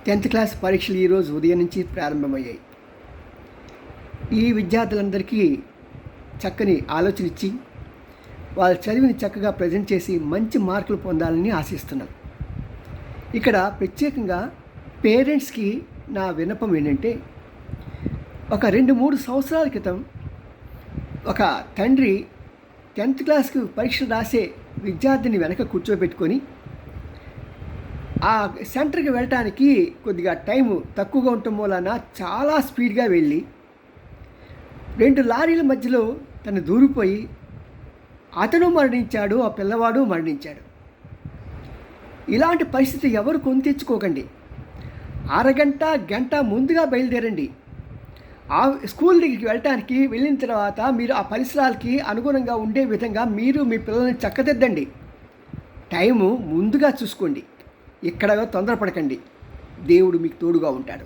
10th class పరీక్షలు ఈరోజు ఉదయం నుంచి ప్రారంభమయ్యాయి. ఈ విద్యార్థులందరికీ చక్కని ఆలోచన ఇచ్చి వాళ్ళ చదివిని చక్కగా ప్రజెంట్ చేసి మంచి మార్కులు పొందాలని ఆశిస్తున్నాను. ఇక్కడ ప్రత్యేకంగా పేరెంట్స్కి నా విన్నపం ఏంటంటే, ఒక 2-3 సంవత్సరాల క్రితం ఒక తండ్రి 10th క్లాస్కి పరీక్షలు రాసే విద్యార్థిని వెనక కూర్చోబెట్టుకొని ఆ సెంటర్కి వెళ్ళటానికి కొద్దిగా టైము తక్కువగా ఉండటం వలన చాలా స్పీడ్గా వెళ్ళి 2 లారీల మధ్యలో తను దూరిపోయి అతను మరణించాడు, ఆ పిల్లవాడు మరణించాడు. ఇలాంటి పరిస్థితి ఎవరు కొని తెచ్చుకోకండి. అరగంట గంట ముందుగా బయలుదేరండి. ఆ స్కూల్ దగ్గరికి వెళ్ళటానికి వెళ్ళిన తర్వాత మీరు ఆ పరిసరాలకి అనుగుణంగా ఉండే విధంగా మీరు మీ పిల్లల్ని చక్కదిద్దండి. టైము ముందుగా చూసుకోండి. ఇక్కడ తొందరపడకండి. దేవుడు మీకు తోడుగా ఉంటాడు.